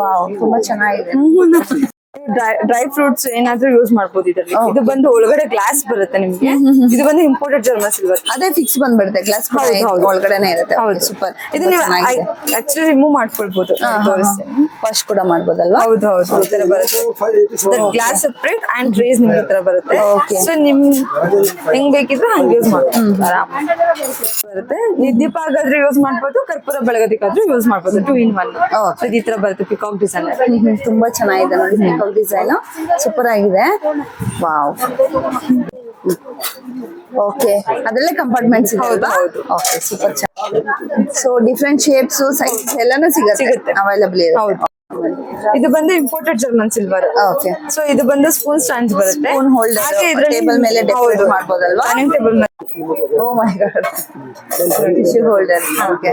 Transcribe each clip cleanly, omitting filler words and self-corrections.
Wow, ತುಂಬಾ ಚೆನ್ನಾಗಿದೆ. Dry fruits ಏನಾದ್ರೂ ಯೂಸ್ ಮಾಡ್ಬೋದು ಇದರಲ್ಲಿ. ಇದು ಬಂದು ಒಳಗಡೆ ಗ್ಲಾಸ್ ಬರುತ್ತೆ ನಿಮ್ಗೆ. ಇದು ಬಂದು ಇಂಪೋರ್ಟೆಡ್ ಜರ್ಮನ್ ಸಿಲ್ವರ್. ಅದೇ ಫಿಕ್ಸ್ ಬಂದ್ಬಿಡುತ್ತೆ, ಗ್ಲಾಸ್ ಒಳಗಡೆನೆ ಇರುತ್ತೆ. ಸೂಪರ್. ಇದು ನೀವು ಆಕ್ಚುಲಿ ರಿಮೂವ್ ಮಾಡ್ಕೊಳ್ಬಹುದು. ವಾಶ್ ಕೂಡ ಮಾಡ್ಬೋದಲ್ವಾ? ಹೌದು ಹೌದು, ಈ ತರ ಬರುತ್ತೆ. ಗ್ಲಾಸ್ ಸೆಪರೇಟ್ ಅಂಡ್ ಟ್ರೇಸ್ ನಿಮ್ಗೆ ಈ ತರ ಬರುತ್ತೆ. ಸೊ ನಿಮ್ ಹೆಂಗ್ ಬೇಕಿದ್ರೆ ಹಂಗೆ ಯೂಸ್ ಮಾಡ್ಬೋದು. ಬರುತ್ತೆ. ದೀಪ ಆಗಾದ್ರೂ ಯೂಸ್ ಮಾಡ್ಬೋದು, ಕರ್ಪೂರ ಬೆಳಗೋದಕ್ಕಾದ್ರೂ ಯೂಸ್ ಮಾಡ್ಬೋದು. 2 in 1. ಈ ತರ ಬರುತ್ತೆ ಪಿಕಾಕ್ ಡಿಸೈನ್. ತುಂಬಾ ಚೆನ್ನಾಗಿದೆ ನೋಡಿ, ಪಿಕಾಕ್ ಡಿಸೈನ್ ಸೂಪರ್ ಆಗಿದೆ. ವಾವ್. ಓಕೆ, ಅದರಲ್ಲೇ ಕಂಪಾರ್ಟ್ಮೆಂಟ್ಸ್ ಇದೆ. ಹೌದು. ಓಕೆ, ಸೂಪರ್ ಚೆನ್ನಾಗಿದೆ. ಸೊ ಡಿಫ್ರೆಂಟ್ ಶೇಪ್ಸ್, ಸೈಜ್ ಎಲ್ಲಾನು ಸಿಗುತ್ತೆ, ಅವೈಲಬಲ್ ಇದೆ. ಹೌದು. ಇದು ಬಂದು imported German silver. Okay. So ಇದು ಬಂದು ಸ್ಪೂನ್ ಸ್ಟ್ಯಾಂಡ್ಸ್ ಬರುತ್ತೆ. ಸ್ಪೂನ್ ಹೋಲ್ಡರ್ ಟೇಬಲ್ ಮೇಲೆ ಡೆಕೋರೇಟ್ ಮಾಡಬಹುದಲ್ವಾ? ಡೈನಿಂಗ್ ಟೇಬಲ್ ಮೇಲೆ. Oh my God. Tissue holder. Okay.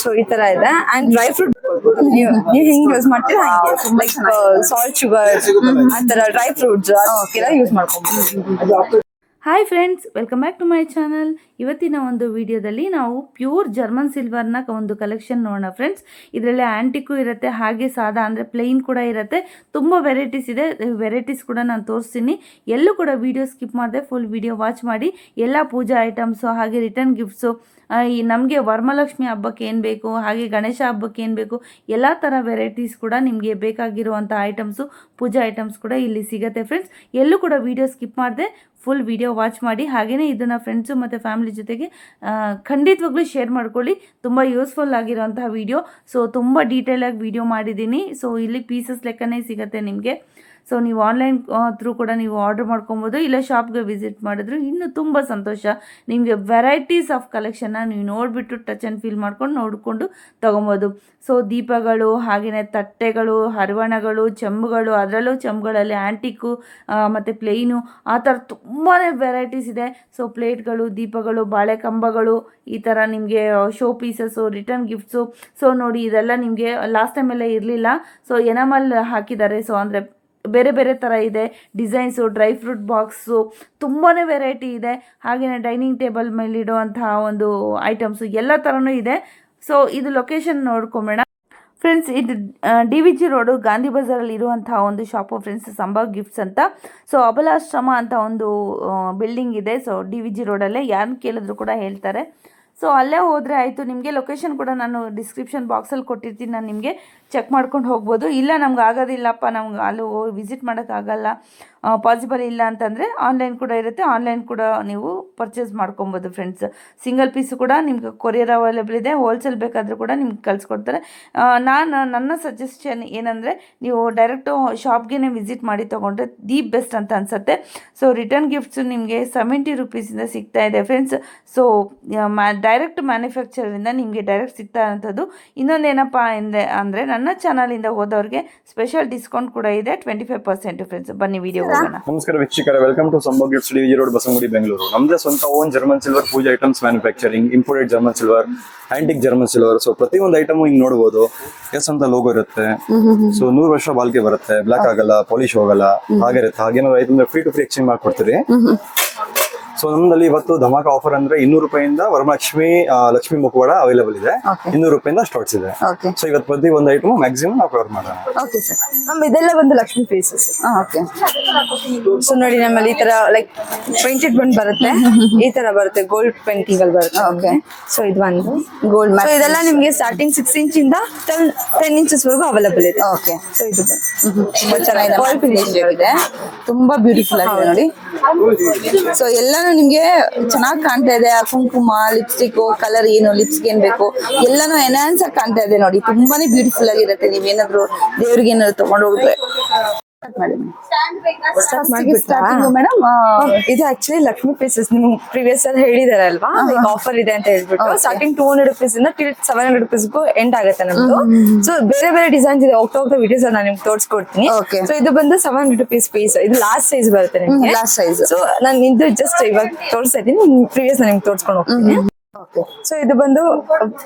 So ಈ ತರ ಇದೆ. ಅಂಡ್ ಡ್ರೈ ಫ್ರೂಟ್ ನೀವು ಹಿಂಗ್ ಯೂಸ್ ಮಾಡ್ತೀರಾ ಹಂಗೆ, ಲೈಕ್ ಸಾಲ್ಟ್, ಶುಗರ್, ಆ ತರ ಡ್ರೈ ಫ್ರೂಟ್ಸ್ ಅದಕ್ಕೆಲ್ಲ ಯೂಸ್ ಮಾಡ್ಕೊಬಹುದು. Hi friends, welcome back to my channel. ಇವತ್ತಿನ ಒಂದು ವಿಡಿಯೋದಲ್ಲಿ ನಾವು ಪ್ಯೂರ್ ಜರ್ಮನ್ ಸಿಲ್ವರ್ನ ಒಂದು ಕಲೆಕ್ಷನ್ ನೋಡೋಣ ಫ್ರೆಂಡ್ಸ್. ಇದರಲ್ಲಿ ಆ್ಯಂಟಿಕ್ಕು ಇರುತ್ತೆ, ಹಾಗೆ ಸಾದಾ ಅಂದರೆ ಪ್ಲೇನ್ ಕೂಡ ಇರುತ್ತೆ. ತುಂಬ ವೆರೈಟೀಸ್ ಇದೆ. ವೆರೈಟೀಸ್ ಕೂಡ ನಾನು ತೋರಿಸ್ತೀನಿ. ಎಲ್ಲೂ ಕೂಡ ವಿಡಿಯೋ ಸ್ಕಿಪ್ ಮಾಡಿದೆ, ಫುಲ್ ವಿಡಿಯೋ ವಾಚ್ ಮಾಡಿ. ಎಲ್ಲ ಪೂಜಾ ಐಟಮ್ಸು, ಹಾಗೆ ರಿಟರ್ನ್ ಗಿಫ್ಟ್ಸು, ಈ ನಮಗೆ ವರಮಹಾಲಕ್ಷ್ಮಿ ಹಬ್ಬಕ್ಕೆ ಏನು ಬೇಕು, ಹಾಗೆ ಗಣೇಶ ಹಬ್ಬಕ್ಕೆ ಏನು ಬೇಕು, ಎಲ್ಲ ಥರ ವೆರೈಟೀಸ್ ಕೂಡ ನಿಮಗೆ ಬೇಕಾಗಿರುವಂಥ ಐಟಮ್ಸು, ಪೂಜಾ ಐಟಮ್ಸ್ ಕೂಡ ಇಲ್ಲಿ ಸಿಗುತ್ತೆ ಫ್ರೆಂಡ್ಸ್. ಎಲ್ಲೂ ಕೂಡ ವಿಡಿಯೋ ಸ್ಕಿಪ್ ಮಾಡಿದೆ, ಫುಲ್ ವಿಡಿಯೋ ವಾಚ್ ಮಾಡಿ. ಹಾಗೆಯೇ ಇದನ್ನು ಫ್ರೆಂಡ್ಸು ಮತ್ತು ಫ್ಯಾಮಿಲಿ ಜೊತೆಗೆ ಖಂಡಿತವಾಗ್ಲೂ ಶೇರ್ ಮಾಡ್ಕೊಳ್ಳಿ. ತುಂಬ ಯೂಸ್ಫುಲ್ ಆಗಿರೋಂತಹ ವಿಡಿಯೋ. ಸೊ ತುಂಬ ಡೀಟೇಲಾಗಿ ವಿಡಿಯೋ ಮಾಡಿದ್ದೀನಿ. ಸೊ ಇಲ್ಲಿ ಪೀಸಸ್ ಲೆಕ್ಕನೇ ಸಿಗುತ್ತೆ ನಿಮಗೆ. ಸೊ ನೀವು ಆನ್ಲೈನ್ ಥ್ರೂ ಕೂಡ ನೀವು ಆರ್ಡರ್ ಮಾಡ್ಕೊಬೋದು, ಇಲ್ಲ ಶಾಪ್ಗೆ ವಿಸಿಟ್ ಮಾಡಿದ್ರು ಇನ್ನೂ ತುಂಬ ಸಂತೋಷ. ನಿಮಗೆ ವೆರೈಟೀಸ್ ಆಫ್ ಕಲೆಕ್ಷನ್ನ ನೀವು ನೋಡಿಬಿಟ್ಟು ಟಚ್ ಆ್ಯಂಡ್ ಫೀಲ್ ಮಾಡ್ಕೊಂಡು ನೋಡಿಕೊಂಡು ತೊಗೊಬೋದು. ಸೊ ದೀಪಗಳು, ಹಾಗೆಯೇ ತಟ್ಟೆಗಳು, ಹರವಣಗಳು, ಚೆಂಬುಗಳು, ಅದರಲ್ಲೂ ಚೆಂಬುಗಳಲ್ಲಿ ಆ್ಯಂಟಿಕ್ಕು ಮತ್ತು ಪ್ಲೇನು, ಆ ಥರ ತುಂಬಾ ವೆರೈಟೀಸ್ ಇದೆ. ಸೊ ಪ್ಲೇಟ್ಗಳು, ದೀಪಗಳು, ಬಾಳೆಕಂಬಗಳು, ಈ ಥರ ನಿಮಗೆ show pieces, return gifts. So ನೋಡಿ, ಇದೆಲ್ಲ ನಿಮಗೆ ಲಾಸ್ಟ್ ಟೈಮೆಲ್ಲ ಇರಲಿಲ್ಲ. ಸೊ ಎನಾಮಲ್ ಹಾಕಿದ್ದಾರೆ. ಸೊ ಅಂದರೆ ಬೇರೆ ಬೇರೆ ಥರ ಇದೆ ಡಿಸೈನ್ಸು. ಡ್ರೈ ಫ್ರೂಟ್ ಬಾಕ್ಸು, ತುಂಬಾ ವೆರೈಟಿ ಇದೆ. ಹಾಗೆಯೇ ಡೈನಿಂಗ್ ಟೇಬಲ್ ಮೇಲಿಡುವಂತಹ ಒಂದು ಐಟಮ್ಸು ಎಲ್ಲ ಥರನೂ ಇದೆ. ಸೊ ಇದು ಲೊಕೇಶನ್ ನೋಡ್ಕೊಂಬೇಡ ಫ್ರೆಂಡ್ಸ್. ಇದು DVG ರೋಡು ಗಾಂಧಿ ಬಜಾರಲ್ಲಿ ಇರುವಂತಹ ಒಂದು ಶಾಪು ಫ್ರೆಂಡ್ಸ್, ಸಂಭವ್ ಗಿಫ್ಟ್ಸ್ ಅಂತ. ಸೊ ಅಬಲಾಶ್ರಮ ಅಂತ ಒಂದು ಬಿಲ್ಡಿಂಗ್ ಇದೆ. ಸೊ DVG ರೋಡಲ್ಲೇ, ಯಾರನ್ನ ಕೇಳಿದ್ರು ಕೂಡ ಹೇಳ್ತಾರೆ. ಸೊ ಅಲ್ಲೇ ಹೋದರೆ ಆಯಿತು. ನಿಮಗೆ ಲೊಕೇಶನ್ ಕೂಡ ನಾನು ಡಿಸ್ಕ್ರಿಪ್ಷನ್ ಬಾಕ್ಸಲ್ಲಿ ಕೊಟ್ಟಿರ್ತೀನಿ, ನಾನು ನಿಮಗೆ ಚೆಕ್ ಮಾಡ್ಕೊಂಡು ಹೋಗ್ಬೋದು. ಇಲ್ಲ ನಮ್ಗೆ ಆಗೋದಿಲ್ಲಪ್ಪ, ನಮ್ಗೆ ಅಲ್ಲಿ ಹೋಗಿ ವಿಸಿಟ್ ಮಾಡೋಕ್ಕಾಗಲ್ಲ, ಪಾಸಿಬಲ್ ಇಲ್ಲ ಅಂತಂದರೆ ಆನ್ಲೈನ್ ಕೂಡ ಇರುತ್ತೆ. ಆನ್ಲೈನ್ ಕೂಡ ನೀವು ಪರ್ಚೇಸ್ ಮಾಡ್ಕೊಬೋದು ಫ್ರೆಂಡ್ಸ್. ಸಿಂಗಲ್ ಪೀಸು ಕೂಡ ನಿಮ್ಗೆ ಕೊರಿಯರ್ ಅವೈಲೇಬಲ್ ಇದೆ. ಹೋಲ್ಸೇಲ್ ಬೇಕಾದರೂ ಕೂಡ ನಿಮ್ಗೆ ಕಳಿಸ್ಕೊಡ್ತಾರೆ. ನನ್ನ ಸಜೆಷನ್ ಏನಂದರೆ, ನೀವು ಡೈರೆಕ್ಟು ಶಾಪ್ಗೆ ವಿಸಿಟ್ ಮಾಡಿ ತೊಗೊಂಡ್ರೆ ದಿ ಬೆಸ್ಟ್ ಅಂತ ಅನಿಸುತ್ತೆ. ಸೊ ರಿಟರ್ನ್ ಗಿಫ್ಟ್ಸು ನಿಮಗೆ 70 ರೂಪೀಸಿಂದ ಸಿಗ್ತಾ ಇದೆ ಫ್ರೆಂಡ್ಸ್. ಸೊ ಡೈರೆಕ್ಟ್ ಮ್ಯಾನುಫ್ಯಾಕ್ಚರಿಂದ ನಿಮಗೆ ಡೈರೆಕ್ಟ್ ಸಿಗ್ತಾ ಇರೋಂಥದ್ದು. ಇನ್ನೊಂದೇನಪ್ಪ ಅಂದರೆ ನನ್ನ ಚಾನಲಿಂದ ಹೋದವ್ರಿಗೆ ಸ್ಪೆಷಲ್ ಡಿಸ್ಕೌಂಟ್ ಕೂಡ ಇದೆ, 25% ಫ್ರೆಂಡ್ಸ್. ಬನ್ನಿ ವಿಡಿಯೋ ಹೋಗೋಣ. ನಮಸ್ಕಾರ ವೀಕ್ಷಕರೇ, welcome to Sambhav gifts, DVG road, Basavanagudi, Bengaluru. ನಮ್ಮದೇ ಸ್ವಂತ own German silver puja items manufacturing, imported German silver, antique German silver. So ಪ್ರತಿಯೊಂದು ಐಟಮ್ ಹಿಂಗ್ ನೋಡಬಹುದು. ಎಸ್ ಅಂತ ಲೋಗೋ ಇರುತ್ತೆ. ಸೊ 100 ವರ್ಷ ಬಾಳ್ಕೆ ಬರುತ್ತೆ, ಬ್ಲಾಕ್ ಆಗಲ್ಲ, ಪಾಲಿಶ್ ಹೋಗಲ್ಲ, ಹಾಗೆ ಇರುತ್ತೆ. ಹಾಗೇನಾದ್ರು ಆಯ್ತು ಅಂದ್ರೆ ಫ್ರೀ ಟು ಫ್ರೀ ಎಕ್ಸ್ಚೇಂಜ್ ಮಾಡ್ಕೊಡ್ತೀರಿ. ಸೊ ನಮ್ಮಲ್ಲಿ ಇವತ್ತು ಧಮಾಕ ಆಫರ್ ಅಂದ್ರೆ 200 ರೂಪಾಯಿಂದ ವರಮಹಾಲಕ್ಷ್ಮಿ ಲಕ್ಷ್ಮಿ ಮುಖವಾಡ ಅವೈಲೇಬಲ್ ಇದೆ. 200 ರೂಪಾಯಿಂದ ಸ್ಟಾರ್ಟ್ಸ್ ಇದೆ. ಸೊ ಇವತ್ತು ಪ್ರತಿ ಒಂದು ಐಟಮ್ ಮ್ಯಾಕ್ಸಿಮಮ್ ನಾವು ಕವರ್ ಮಾಡೋಣ. Okay sir. ಇದೆಲ್ಲ ಬಂದು ಲಕ್ಷ್ಮಿ ಫೇಸಸ್. ಓಕೆ. ಸೊ ನೋಡಿ, ನಮ್ಮಲ್ಲಿ ಈ ತರ ಲೈಕ್ ಪೇಂಟೆಡ್ ಬಂದು ಬರುತ್ತೆ, ಈ ತರ ಬರುತ್ತೆ, ಗೋಲ್ಡ್ ಪೇಂಟಿಂಗ್ ಅಲ್ಲಿ ಬರುತ್ತೆ. ಓಕೆ. ಸೊ ಇದು ಒಂದು ಗೋಲ್ಡ್. ಸೊ ಇದೆಲ್ಲ ನಿಮಗೆ ಸ್ಟಾರ್ಟಿಂಗ್ 6 ಇಂಚಿಂದ 10 ಇಂಚಸ್ ವರೆಗೂ ಅವೈಲೇಬಲ್ ಇದೆ. ಓಕೆ. ಸೊ ಇದು ತುಂಬಾ ಚೆನ್ನಾಗಿದೆ, ಗೋಲ್ಡ್ ಫಿನಿಶ್ ಇದೆ, ತುಂಬಾ ಬ್ಯೂಟಿಫುಲ್ ಆಗಿದೆ ನೋಡಿ. ಸೊ ಎಲ್ಲಾನು ನಿಮ್ಗೆ ಚೆನ್ನಾಗಿ ಕಾಣ್ತಾ ಇದೆ. ಕುಂಕುಮ, ಲಿಪ್ಸ್ಟಿಕ್, ಕಲರ್ ಏನು ಲಿಪ್ಸ್ಗೆ ಏನ್ ಬೇಕು ಎಲ್ಲಾನು ಎನ್ಹಾನ್ಸ್ ಆಗಿ ಕಾಣ್ತಾ ಇದೆ ನೋಡಿ. ತುಂಬಾನೇ ಬ್ಯೂಟಿಫುಲ್ ಆಗಿರುತ್ತೆ. ನೀವೇನಾದ್ರು ದೇವ್ರಿಗೆ ಏನಾದ್ರು ತಗೊಂಡು ಹೋಗಿದ್ರೆ ಮೇಡಮ್. ಇದು ಆಕ್ಚುಲಿ ಲಕ್ಷ್ಮಿ ಪೀಸಸ್. ನಿಮ್ಗೆ ಪ್ರೀವಿಯಸ್ ಅಲ್ಲಿ ಹೇಳಿದಾರಲ್ವಾ, ಆಫರ್ ಇದೆ ಅಂತ ಹೇಳ್ಬಿಟ್ಟು ಸ್ಟಾರ್ಟಿಂಗ್ 200 ರೂಪೀಸ್ ಇಂದ ಟಿಲ್ 700 ರೂಪೀಸ್ಗೂ ಎಂಡ್ ಆಗುತ್ತೆ ನಮ್ದು. ಸೊ ಬೇರೆ ಬೇರೆ ಡಿಸೈನ್ಸ್ ಇದೆ, ಹೋಗ್ತಾ ವಿಡಿಯೋಸ್ ನಾನು ನಿಮ್ಗೆ ತೋರಿಸ್ಕೊಡ್ತೀನಿ. ಸೊ ಇದು ಬಂದು 700 ರೂಪೀಸ್ ಪೀಸ್. ಇದು ಲಾಸ್ಟ್ ಸೈಜ್ ಬರುತ್ತೆ ನಿಮ್ಗೆ, ಲಾಸ್ಟ್ ಸೈಜ್. ಸೊ ನಾನು ಇದು ಜಸ್ಟ್ ಇವಾಗ ತೋರಿಸ್ತಾ ಇದ್ದೀನಿ, ಪ್ರೀವಿಯಸ್ ನಾನು ನಿಮ್ಗೆ ತೋರಿಸ್ಕೊಂಡು ಹೋಗ್ತೀನಿ. ಸೊ ಇದು ಬಂದು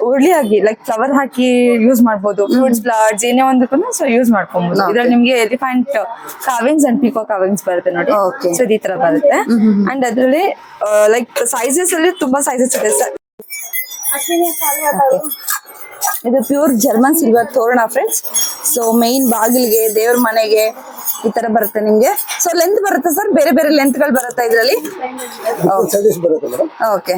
ಉರುಳಿಯಾಗಿ ಲೈಕ್ ಫ್ಲವರ್ ಹಾಕಿ ಯೂಸ್ ಮಾಡ್ಬೋದು, ಫ್ರೂಟ್ಸ್, ಫ್ಲವರ್ಸ್ ಏನೇ ಒಂದಕ್ಕೂ ಸೊ ಯೂಸ್ ಮಾಡ್ಕೊಬಹುದು. ಇದ್ರಲ್ಲಿ ನಿಮ್ಗೆ ಎಲಿಫೆಂಟ್ ಕಾವಿಂಗ್ಸ್ ಅಂಡ್ ಪೀಕೋ ಕಾವಿಂಗ್ಸ್ ಬರುತ್ತೆ ನೋಡಿ. ಸೊ ಈ ತರ ಬರುತ್ತೆ. ಅಂಡ್ ಅದ್ರಲ್ಲಿ ಲೈಕ್ ಸೈಜಸ್ ಅಲ್ಲಿ ತುಂಬಾ ಸೈಜಸ್ ಇದೆ. ಇದು ಪ್ಯೂರ್ ಜರ್ಮನ್ ಸಿಲ್ವರ್ ತೋರಣ ಫ್ರೆಂಡ್ಸ್. ಸೊ ಮೈನ್ ಬಾಗಿಲಿಗೆ, ದೇವ್ರ ಮನೆಗೆ ಈ ತರ ಬರುತ್ತೆ ನಿಮ್ಗೆ. ಸೊ ಲೆಂತ್ ಬರುತ್ತೆ ಸರ್, ಬೇರೆ ಬೇರೆ ಲೆಂತ್ ಗಳು ಬರುತ್ತೆ ಇದರಲ್ಲಿ. ಓಕೆ,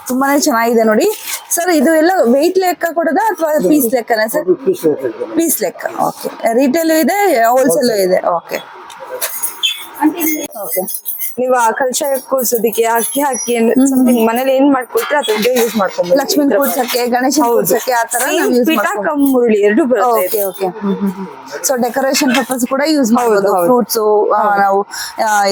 ತುಂಬಾನೇ ಚೆನ್ನಾಗಿದೆ ನೋಡಿ ಸರ್. ಇದು ಎಲ್ಲ ವೆಯ್ಟ್ ಲೆಕ್ಕ ಕೊಡೋದಾ ಅಥವಾ ಪೀಸ್ ಲೆಕ್ಕನ ಸರ್? ಪೀಸ್ ಲೆಕ್ಕ. ಓಕೆ, ರಿಟೇಲ್ ಇದೆ, ಹೋಲ್ಸೇಲ್ ಇದೆ. Okay okay. ನೀವು ಆ ಕಲಶ ಕೂರ್ಸೋದಿಕ್ಕೆ ಅಕ್ಕಿ ಹಾಕಿ ಸಮಥಿಂಗ್ ಮನೇಲಿ ಏನ್ ಮಾಡ್ಕೊಳ್ತೀರ ಅದ್ರ ಯೂಸ್ ಮಾಡ್ಕೊಂಡು ಲಕ್ಷ್ಮೀ ಕೂರ್ಸಕ್ಕೆ, ಗಣೇಶ ಕೂರ್ಸಕ್ಕೆ ಆ ತರ ನಾವು ಯೂಸ್ ಪೀಠ ಮಾಡ್ಕೊಂಡು. ಕಮ್ ಮುರುಳಿ ಎರಡು ಬರುತ್ತೆ. Okay okay. So decoration purpose ಕೂಡ ಯೂಸ್ ಮಾಡಬಹುದು. ಫ್ರೂಟ್ಸ್ ನಾವು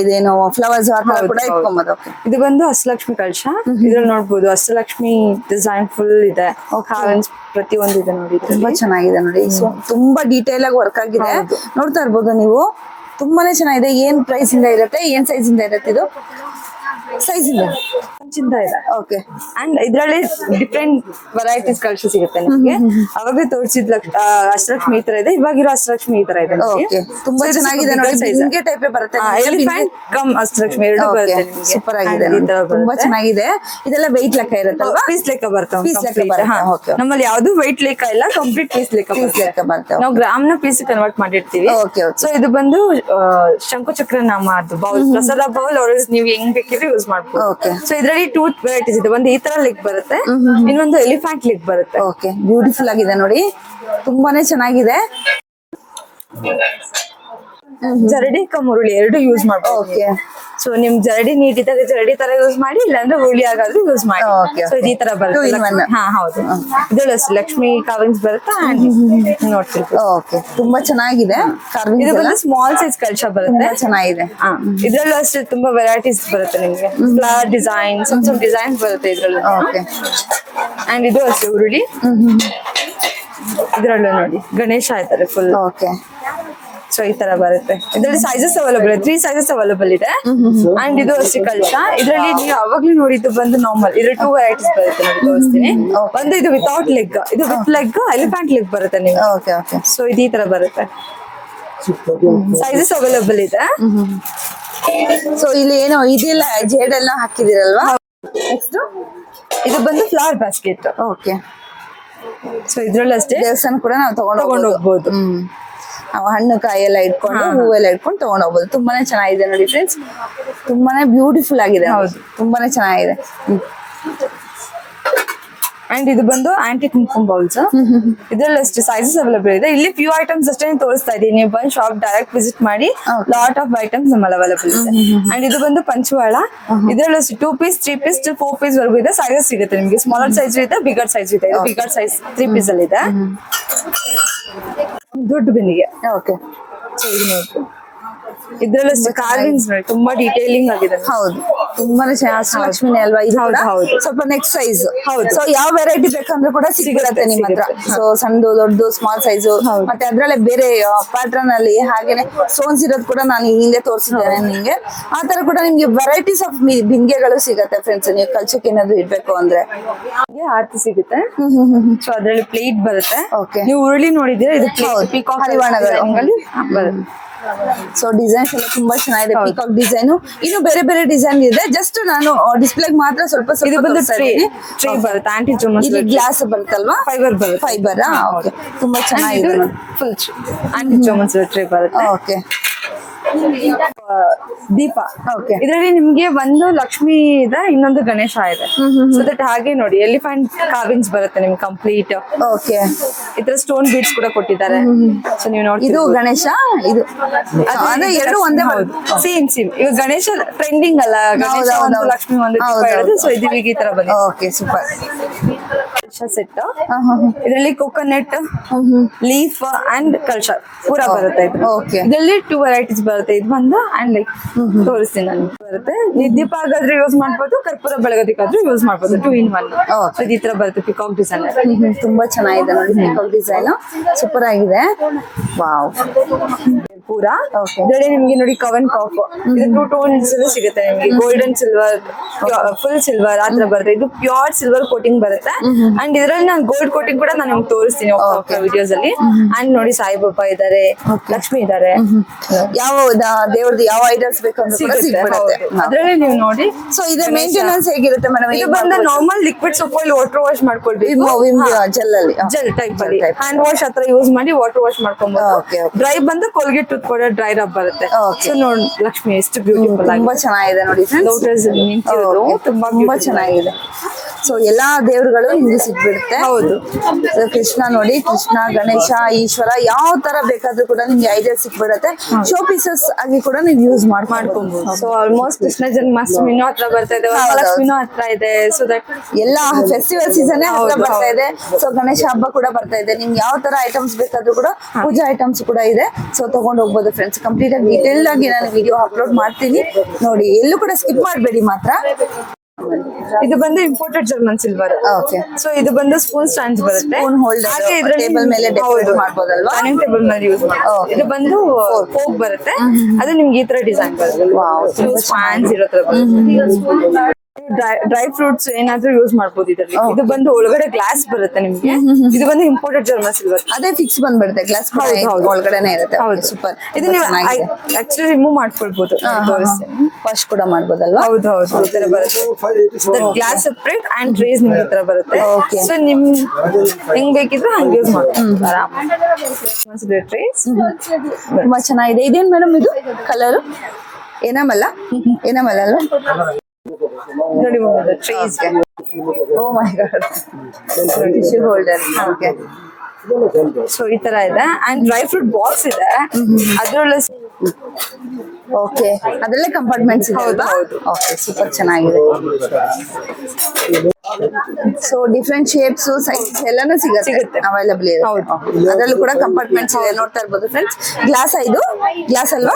ಇದೇನು ಫ್ಲವರ್ಸ್ ಆ ತರ ಕೂಡ ಇಟ್ಕೊಬಹುದು. ಓಕೆ, ಇದು ಬಂದು ಅಷ್ಟಲಕ್ಷ್ಮಿ ಕಲಶ. ಇದ್ರಲ್ಲಿ ನೋಡ್ಬೋದು ಅಷ್ಟಲಕ್ಷ್ಮಿ ಡಿಸೈನ್ ಫುಲ್ ಇದೆ, ಹಾವೆನ್ಸ್ ಪ್ರತಿಯೊಂದು ಇದೆ ನೋಡಿ. ತುಂಬಾ ಚೆನ್ನಾಗಿದೆ ನೋಡಿ. ಸೊ ತುಂಬಾ ಡೀಟೇಲ್ ಆಗಿ ವರ್ಕ್ ಆಗಿದೆ, ನೋಡ್ತಾ ಇರ್ಬೋದು ನೀವು. ತುಂಬಾನೇ ಚೆನ್ನಾಗಿದೆ. ಏನ್ ಪ್ರೈಸ್ ಇಂದ ಇರುತ್ತೆ, ಏನ್ ಸೈಜ್ ಇಂದ ಇರುತ್ತೆ? ಇದು ಸೈಜ್ ಇಂದ ಚಿಂತ ಇದೆ. ಓಕೆ. ಅಂಡ್ ಇದ್ರಲ್ಲಿ ಡಿಫ್ರೆಂಟ್ ವೆರೈಟೀಸ್ ಕಲಶ ಸಿಗುತ್ತೆ ನಿಮ್ಗೆ. ಅವಾಗಲೇ ತೋರಿಸಿದ್ ಅಷ್ಟಲಕ್ಷ್ಮಿ ಈ ತರ ಇದೆ, ಇವಾಗಿರೋ ಅಷ್ಟಲಕ್ಷ್ಮಿ ಈ ತರ ಇದೆ. ಓಕೆ, ತುಂಬಾ ಚೆನ್ನಾಗಿದೆ ನೋಡಿ. ಹಿಂಗೆ ಟೈಪ್ ಬರುತ್ತೆ. ಎಲಿಫೆಂಟ್ ಕಮ್ ಅಷ್ಟಲಕ್ಷ್ಮಿ ಎರಡು ಬರುತ್ತೆ ನಿಮ್ಗೆ. ಸೂಪರ್ ಆಗಿದೆ ನೋಡಿ. ತುಂಬಾ ಚೆನ್ನಾಗಿದೆ. ಇದೆಲ್ಲ ವೆಯ್ಟ್ ಲೆಕ್ಕ ಇರುತ್ತಲ್ವಾ? ಪೀಸ್ ಲೆಕ್ಕ ಬರ್ತವೆ. ಪೀಸ್ ಲೆಕ್ಕ ಬರುತ್ತೆ. ಓಕೆ, ನಮ್ಮಲ್ಲಿ ಯಾವ್ದು ವೆಯ್ಟ್ ಲೆಕ್ಕ ಇಲ್ಲ, ಕಂಪ್ಲೀಟ್ ಪೀಸ್ ಲೆಕ್ಕ. ಪೀಸ್ ಲೆಕ್ಕ ಬರ್ತವೆ. ನಾವು ಗ್ರಾಮ್ ನ ಪೀಸ್ ಕನ್ವರ್ಟ್ ಮಾಡಿರ್ತೀವಿ. Okay okay. ಸೊ ಇದು ಬಂದು ಶಂಕುಚಕ್ರ ನಾಮ ಅದು ಬೌಲ್, ಪ್ರಸಾದ ಬೌಲ್. ನೀವು ಹೆಂಗ್ ಬೇಕಿದ್ರೆ ಯೂಸ್ ಮಾಡ್ಬೋದು. ಓಕೆ. ಸೊ ಇದರಲ್ಲಿ 2 ವೆರೈಟೀಸ್ ಇದೆ. ಒಂದು ಈ ತರ ಲೆಗ್ ಬರುತ್ತೆ, ಇನ್ನೊಂದು ಎಲಿಫೆಂಟ್ ಲೆಗ್ ಬರುತ್ತೆ. ಓಕೆ, ಬ್ಯೂಟಿಫುಲ್ ಆಗಿದೆ ನೋಡಿ. ತುಂಬಾನೇ ಚೆನ್ನಾಗಿದೆ. ಜರಡಿ ಮುರುಳಿ ಎರಡು ಯೂಸ್ ಮಾಡ್ಬೋದು. ಓಕೆ. ಸೊ ನಿಮ್ ಜರಡಿ ನೀಟ್ ಇದ್ದಾಗ ಜರಡಿ ತರ ಯೂಸ್ ಮಾಡಿ, ಇಲ್ಲಾಂದ್ರೆ ಹುಳಿ ಆಗಾದ್ರೂ ಯೂಸ್ ಮಾಡಿ. Okay. ಸೊ ಈ ತರ Two in one. ಬರುತ್ತೆ. ಹಾ ಹೌದು, ಇದ್ರಲ್ಲಿ ಲಕ್ಷ್ಮಿ ಕಾವಿಂಗ್ಸ್ ಬರುತ್ತೆ. ನೋಡ್ತಿರ್ತೀವಿ. ಓಕೆ, ತುಂಬಾ ಚೆನ್ನಾಗಿದೆ. ಕಾರ್ವಿಂಗ್ ಇದು ಬಂದು ಸ್ಮಾಲ್ ಸೈಜ್ ಕಲಶ ಬರುತ್ತೆ. ತುಂಬಾ ಚೆನ್ನಾಗಿದೆ. ಇದ್ರಲ್ಲೂ ಅಷ್ಟೇ ತುಂಬಾ ವೆರೈಟೀಸ್ ಬರುತ್ತೆ ನಿಮ್ಗೆ. ಫ್ಲವರ್ ಡಿಸೈನ್, ಸ್ವಲ್ಪ ಡಿಸೈನ್ಸ್ ಬರುತ್ತೆ ಇದ್ರಲ್ಲೂ. ಓಕೆ. ಅಂಡ್ ಇದು ಅಷ್ಟೇ ಉರುಳಿ. ಇದ್ರಲ್ಲೂ ನೋಡಿ ಗಣೇಶ ಇದ್ದಾರೆ ಫುಲ್. ಓಕೆ. ಸೊ ಈ ತರ ಬರುತ್ತೆ. ಇದರಲ್ಲಿ ಸೈಜಸ್ ಅವೈಲೇಬಲ್ ಇದೆ, 3 ಸೈಜಸ್ ಅವೈಲೇಬಲ್ ಇದೆ. ಅಂಡ್ ಇದು ಅಷ್ಟೇ ಕಲಶ. ಇದರಲ್ಲಿ ನೀವು ಅವಾಗ್ಲೂ ನೋಡಿದ್ದು ಬಂದು ನಾರ್ಮಲ್. ಇದ್ರಲ್ಲಿ 2 ವೆರೈಟೀಸ್ ಬರುತ್ತೆ ನೋಡಿ, ತೋರಿಸ್ತೀನಿ. ಒಂದು ಇದು ವಿತೌಟ್ ಲೆಗ್, ಇದು ವಿತ್ ಲೆಗ್ ಎಲಿಫೆಂಟ್ ಲೆಗ್ ಬರುತ್ತೆ ನಿಮ್ಗೆ. Okay okay. ಸೊ ಇದು ಈ ತರ ಬರುತ್ತೆ. ಸೈಜಸ್ ಅವೈಲೇಬಲ್ ಇದೆ. ಸೊ ಇಲ್ಲಿ ಏನೋ ಇದೆಲ್ಲ ಜೇಡೆಲ್ಲ ಹಾಕಿದಿರಲ್ವಾ? ನೆಕ್ಸ್ಟ್ ಇದು ಬಂದು ಫ್ಲವರ್ ಬಾಸ್ಕೆಟ್. ಓಕೆ. ಸೊ ಇದ್ರಲ್ಲಿ ಅಷ್ಟೇ ದೇವಸ್ಥಾನ ಕೂಡ ನಾವು ತಗೊಂಡು ಹೋಗ್ಬೋದು. ನಾವು ಹಣ್ಣು ಕಾಯಿ ಎಲ್ಲ ಇಟ್ಕೊಂಡು ಹೂವೆಲ್ಲ ಇಟ್ಕೊಂಡು ತಗೊಂಡ್ ಹೋಗ್ಬೋದು. ತುಂಬಾನೇ ಚೆನ್ನಾಗಿದೆ ನೋಡಿ ಫ್ರೆಂಡ್ಸ್. ತುಂಬಾನೇ ಬ್ಯೂಟಿಫುಲ್ ಆಗಿದೆ. ಹೌದು, ತುಂಬಾನೇ ಚೆನ್ನಾಗಿದೆ. ಅಂಡ್ ಇದು ಬಂದು ಆಂಟಿ ಕುಂಕುಮ ಬೌಲ್ಸ್. ಇದ್ರಲ್ಲಿ ಅಷ್ಟೇ ಸೈಜಸ್ ಅವೈಲೇಬಲ್ ಇದೆ. ಇಲ್ಲಿ ಫ್ಯೂ ಐಟಮ್ಸ್ ಅಷ್ಟೇ ತೋರಿಸ್ತಾ ಇದ್ದೀನಿ. ನೀವು ಬಂದು ಶಾಪ್ ಡೈರೆಕ್ಟ್ ವಿಸಿಟ್ ಮಾಡಿ, ಲಾಟ್ ಆಫ್ ಐಟಮ್ಸ್ ನಮ್ಮಲ್ಲಿ ಅವೈಲೇಬಲ್ ಇದೆ. ಅಂಡ್ ಇದು ಬಂದು ಪಂಚವಾಳ. ಇದ್ರಲ್ಲಿ 2 ಪೀಸ್ 3 ಪೀಸ್ 4 ಪೀಸ್ ವರೆಗೂ ಇದೆ. ಸೈಜಸ್ ಸಿಗುತ್ತೆ ನಿಮ್ಗೆ. ಸ್ಮಾಲರ್ ಸೈಜ್ ಇದೆ, ಬಿಗರ್ ಸೈಜ್ ಇದೆ. ಬಿಗರ್ ಸೈಜ್ 3 ಪೀಸ್ ಅಲ್ಲಿ ಇದೆ. ದೊಡ್ಡ ಬಿಂದಿಗೆ. ಓಕೆ. ಸೊ ಇದು ನೋಡಿ, ಇದ್ರಲ್ಲಿ ಕಾರ್ವಿಂಗ್ಸ್ ನೋಡಿ ತುಂಬಾ ಡೀಟೇಲಿಂಗ್ ಆಗಿದೆ. ಹೌದು, ತುಂಬಾನೇ ಲಕ್ಷ್ಮಿನೇ ಅಲ್ವಾ ಇದು? ಹೌದು. ಸ್ವಲ್ಪ ನೆಕ್ಸ್ಟ್ ಸೈಜ್. ಹೌದು. ಸೊ ಯಾವ ವೆರೈಟಿ ಬೇಕಂದ್ರೆ ಕೂಡ ಸಿಗುತ್ತೆ ನಿಮ್ಮ ಹತ್ರ. ಸೊ ಸಣ್ಣದು, ದೊಡ್ಡದು, ಸ್ಮಾಲ್ ಸೈಜ್, ಮತ್ತೆ ಅದ್ರಲ್ಲೇ ಬೇರೆ ಪ್ಯಾಟರ್ನ್ ಅಲ್ಲಿ ಹಾಗೇನೆ ಸ್ಟೋನ್ಸ್ ಇರೋದು ಕೂಡ ನಾನು ಹಿಂದೆ ತೋರಿಸಿದ್ದೇನೆ ನಿಮ್ಗೆ. ಆ ತರ ಕೂಡ ನಿಮ್ಗೆ ವೆರೈಟೀಸ್ ಆಫ್ ಬಿಂದಿಗೆಗಳು ಸಿಗತ್ತೆ ಫ್ರೆಂಡ್ಸ್. ನೀವು ಕಲ್ಚಕ್ಕೆ ಏನಾದ್ರು ಇಡ್ಬೇಕು ಅಂದ್ರೆ ಆರತಿ ಸಿಗುತ್ತೆ. ಸೊ ಅದ್ರಲ್ಲಿ ಪ್ಲೇಟ್ ಬರುತ್ತೆ. Okay. ನೀವು ಉರುಳಿ ನೋಡಿದ್ರೆ ಇದು ಪೀಕಾಕ್ ಹರಿವಾಣಗಳು ಬರುತ್ತೆ. ಸೊ ಡಿಸೈನ್ಸ್ ಎಲ್ಲ ತುಂಬಾ ಚೆನ್ನಾಗಿದೆ. ಪೀಕಾಕ್ ಡಿಸೈನ್, ಇನ್ನು ಬೇರೆ ಬೇರೆ ಡಿಸೈನ್ ಇದೆ. ಜಸ್ಟ್ ನಾನು ಡಿಸ್ಪ್ಲೇ ಮಾತ್ರ ಸ್ವಲ್ಪ ಇದು ಬಂದು ಟ್ರೇ ಬರುತ್ತೆ. ಆಂಟಿ ಜೋಮಸ್ ಇಲ್ಲಿ ಗ್ಲಾಸ್ ಬರುತ್ತಲ್ವಾ? ಫೈಬರ್ ಬರುತ್ತೆ. ಫೈಬರ್. ಓಕೆ, ತುಂಬಾ ಚೆನ್ನಾಗಿದೆ. ಫುಲ್ ಆಂಟಿ ಜೋಮಸ್ ಟ್ರೇ ಬರುತ್ತೆ. ಓಕೆ. ದೀಪ. ಓಕೆ. ಇದರಲ್ಲಿ ನಿಮ್ಗೆ ಒಂದು ಲಕ್ಷ್ಮಿ ಇದೆ, ಇನ್ನೊಂದು ಗಣೇಶ ಇದೆ. ಸೊ ದಟ್ ಹಾಗೆ ನೋಡಿ ಎಲಿಫೆಂಟ್ ಕಾರ್ವಿಂಗ್ಸ್ ಬರುತ್ತೆ ನಿಮ್ಗೆ ಕಂಪ್ಲೀಟ್. ಓಕೆ. ಈ ತರ ಸ್ಟೋನ್ ಬೀಡ್ಸ್ ಕೂಡ ಕೊಟ್ಟಿದ್ದಾರೆ. ಸೊ ನೀವು ನೋಡಿ, ಇದು ಗಣೇಶ, ಇದು ಅಂದ್ರೆ ಎರಡು ಒಂದೇ. ಸೇಮ್ ಈಗ ಗಣೇಶ ಟ್ರೆಂಡಿಂಗ್ ಅಲ್ಲ, ಗಣೇಶ ಒಂದು ಲಕ್ಷ್ಮಿ ಒಂದು ದೀಪ ಇರೋದು. ಸೊ ಇದು ಈಗ ಈ ತರ ಬಂದಿದೆ. Okay, super. ಸೆಟ್ ಇದರಲ್ಲಿ ಕೋಕೋನಟ್, ಲೀಫ್ ಅಂಡ್ ಕಲ್ಚರ್ ಪೂರ ಬರುತ್ತೆ. ಓಕೆ. ಇದರಲ್ಲಿ 2 ವೆರೈಟೀಸ್ ಬರುತ್ತೆ. ಇದು ಬಂದು ಅಂಡ್ ಲೈಕ್ ತೋರಿಸ್ತೀನಿ ನಾನು. ಬರುತ್ತೆ, ದೀಪ ಆಗಾದ್ರೂ ಯೂಸ್ ಮಾಡ್ಬೋದು, ಕರ್ಪೂರ ಬೆಳಗೋದಕ್ಕಾದ್ರೂ ಯೂಸ್ ಮಾಡ್ಬೋದು. 2 in 1. ಈ ತರ ಬರುತ್ತೆ ಪಿಕಾಕ್ ಡಿಸೈನ್. ತುಂಬಾ ಚೆನ್ನಾಗಿದೆ ನೋಡಿ ಪಿಕಾಕ್ ಡಿಸೈನ್. ಸೂಪರ್ ಆಗಿದೆ. ವಾವ್. ಪೂರ. ಇದರಲ್ಲಿ ನಿಮ್ಗೆ ನೋಡಿ ಕವನ್ ಕಾಫ್ ಇದು 2 ಟೋನ್ಸ್ ಸಿಗುತ್ತೆ ನಿಮ್ಗೆ. ಗೋಲ್ಡನ್ ಸಿಲ್ವರ್, ಫುಲ್ ಸಿಲ್ವರ್ ಆ ತರ ಬರುತ್ತೆ. ಇದು ಪ್ಯೂರ್ ಸಿಲ್ವರ್ ಕೋಟಿಂಗ್ ಬರುತ್ತೆ. ಅಂಡ್ ಇದರಲ್ಲಿ ನಾನು ಗೋಲ್ಡ್ ಕೋಟಿಂಗ್ ಕೂಡ ನಾನು ನಿಮ್ಗೆ ತೋರಿಸ್ತೀನಿ ವಿಡಿಯೋಸ್ ಅಲ್ಲಿ. ಅಂಡ್ ನೋಡಿ ಸಾಯಿಬಾಬಾ ಇದಾರೆ, ಲಕ್ಷ್ಮಿ ಇದಾರೆ. ಯಾವ ದೇವ್ರದ್ದು ಯಾವ ಐಡಲ್ಸ್ ಬೇಕಂದ್ರೆ ಕೂಡ ಸಿಗ್ಬಿಡುತ್ತೆ. ಅದ್ರಲ್ಲಿ ನೀವು ನೋಡಿ. ಸೊ ಇದು ಮೇಂಟೆನೆನ್ಸ್ ಹೇಗಿರುತ್ತೆ ಮೇಡಮ್? ಇದು ಬಂದು ನಾರ್ಮಲ್ ಲಿಕ್ವಿಡ್ ಸೋಪ್ ಅಲ್ಲಿ ವಾಟರ್ ವಾಶ್ ಮಾಡ್ಕೊಳ್ಬೇಕು. ಜೆಲ್ ಅಲ್ಲಿ ಜೆಲ್ ಟೈಪ್ ಅಲ್ಲಿ ಹ್ಯಾಂಡ್ ವಾಶ್ ಹತ್ರ ಯೂಸ್ ಮಾಡಿ ವಾಟರ್ ವಾಶ್ ಮಾಡ್ಕೊಬಹುದು. ಡ್ರೈ ಬಂದು Colgate tooth powder dry rub ಬರುತ್ತೆ. ಸೊ ನೋಡಿ ಲಕ್ಷ್ಮಿ ಎಷ್ಟು ಬ್ಯೂಟಿಫುಲ್ ಆಗಿ ತುಂಬಾ ಚೆನ್ನಾಗಿದೆ ನೋಡಿ ಲೋಟಸ್ ನಿಂತಿರೋದು ತುಂಬಾ ಚೆನ್ನಾಗಿದೆ. ಸೊ ಎಲ್ಲಾ ದೇವರುಗಳು ನಿಮ್ಗೆ ಸಿಗ್ಬಿಡುತ್ತೆ. ಹೌದು. ಕೃಷ್ಣ ನೋಡಿ, ಕೃಷ್ಣ, ಗಣೇಶ, ಈಶ್ವರ ಯಾವ ತರ ಬೇಕಾದ್ರೂ ಕೂಡ ನಿಮ್ಗೆ ಐಡಿಯಾ ಸಿಕ್ಬಿಡುತ್ತೆ. ಶೋ ಪೀಸಸ್ ಆಗಿ ಕೂಡ ನೀವು ಯೂಸ್ ಮಾಡ್ಕೊಬಹುದು. ಸೊ ಆಲ್ಮೋಸ್ಟ್ ಕೃಷ್ಣ ಜನ್ಮಾಷ್ಟಮಿನೂ ಹತ್ರ ಬರ್ತಾ ಇದೆ, ವರಮಹಾಲಕ್ಷ್ಮಿನೂ ಹತ್ರ ಇದೆ. ಸೊ ದಟ್ ಎಲ್ಲಾ ಫೆಸ್ಟಿವಲ್ ಸೀಸನ್ ಹತ್ರ ಬರ್ತಾ ಇದೆ. ಸೊ ಗಣೇಶ ಹಬ್ಬ ಕೂಡ ಬರ್ತಾ ಇದೆ. ನಿಮ್ಗೆ ಯಾವ ತರ ಐಟಮ್ಸ್ ಬೇಕಾದ್ರೂ ಕೂಡ ಪೂಜಾ ಐಟಮ್ಸ್ ಕೂಡ ಇದೆ. ಸೊ ತಗೊಂಡ್ ಹೋಗ್ಬೋದು ಫ್ರೆಂಡ್ಸ್. ಕಂಪ್ಲೀಟ್ ಆಗಿ ಡೀಟೇಲ್ ಆಗಿ ನಾನು ವಿಡಿಯೋ ಅಪ್ಲೋಡ್ ಮಾಡ್ತೀನಿ ನೋಡಿ. ಎಲ್ಲೂ ಕೂಡ ಸ್ಕಿಪ್ ಮಾಡಬೇಡಿ ಮಾತ್ರ. ಇದು ಬಂದು imported German silver. Okay. So ಇದು ಬಂದು ಸ್ಪೂನ್ ಸ್ಟ್ಯಾಂಡ್ಸ್ ಬರುತ್ತೆ. ಸ್ಪೂನ್ ಹೋಲ್ಡರ್ ಟೇಬಲ್ ಮೇಲೆ ಡೆಕೋರೇಟ್ ಮಾಡ್ಬೋದಲ್ವಾ? ಡೈನಿಂಗ್ ಟೇಬಲ್ ಮೇಲೆ ಯೂಸ್ ಮಾಡ್ಬೋದು. ಇದು ಬಂದು ಫೋಕ್ ಬರುತ್ತೆ. ಅದು ನಿಮ್ಗೆ ಈ ತರ ಡಿಸೈನ್ ಬರುತ್ತೆ. ಫ್ಯಾನ್ಸ್ ಇರೋ ತರ ಬರುತ್ತೆ. ಡ್ರೈ ಫ್ರೂಟ್ಸ್ ಏನಾದ್ರೂ ಯೂಸ್ ಮಾಡ್ಬೋದು ಇದರಲ್ಲಿ. ಇದು ಬಂದು ಒಳಗಡೆ ಗ್ಲಾಸ್ ಬರುತ್ತೆ ನಿಮ್ಗೆ. ಇದು ಬಂದು ಇಂಪೋರ್ಟೆಡ್ ಜರ್ಮನ್ ಸಿಲ್ವರ್. ಅದೇ ಫಿಕ್ಸ್ ಬಂದ್ಬಿಡುತ್ತೆ ಗ್ಲಾಸ್ ಒಳಗಡೆನೆ ಇರುತ್ತೆ. ಸೂಪರ್. ಇದು ನೀವು ಆಕ್ಚುಲಿ ರಿಮೂವ್ ಮಾಡ್ಕೊಳ್ಬಹುದು. ವಾಶ್ ಕೂಡ ಮಾಡ್ಬೋದಲ್ವಾ? ಹೌದು ಹೌದು. ಈ ತರ ಬರುತ್ತೆ. ಗ್ಲಾಸ್ ಸೆಪರೇಟ್ ಅಂಡ್ ಟ್ರೇಸ್ ನಿಮ್ಗೆ ಈ ತರ ಬರುತ್ತೆ. ಸೊ ನಿಮ್ ಹೆಂಗ್ ಬೇಕಿದ್ರೆ ಹಂಗೆ ಯೂಸ್ ಮಾಡ್ಬೋದು ಆರಾಮ. ಟ್ರೇಸ್ ತುಂಬಾ ಚೆನ್ನಾಗಿದೆ. ಇದೇನ್ ಮೇಡಮ್ ಇದು ಕಲರ್? ಏನಮಲ್ಲ ಅಲ್ವಾ? ನೋಡಿ trays. Oh my God. Tissue holder. Okay. So ಈ ತರ ಇದೆ. ಅಂಡ್ ಡ್ರೈ ಫ್ರೂಟ್ ಬಾಕ್ಸ್ ಇದೆ ಅದ್ರಲ್ಲೂ. ಓಕೆ. ಅದರಲ್ಲೇ ಕಂಪಾರ್ಟ್ಮೆಂಟ್ಸ್ ಇದೆ. ಹೌದು. ಓಕೆ, ಸೂಪರ್ ಚೆನ್ನಾಗಿದೆ. ಸೊ ಡಿಫ್ರೆಂಟ್ ಶೇಪ್ಸ್, ಸೈಜ್ ಎಲ್ಲಾನು ಸಿಗುತ್ತೆ ಅವೈಲಬಲ್ ಇದೆ. ಅದರಲ್ಲೂ ಕೂಡ ಕಂಪಾರ್ಟ್ಮೆಂಟ್ಸ್ ಇದೆ. ನೋಡ್ತಾ ಇರ್ಬೋದು ಫ್ರೆಂಡ್ಸ್. ಇದು ಗ್ಲಾಸ್ ಅಲ್ವಾ?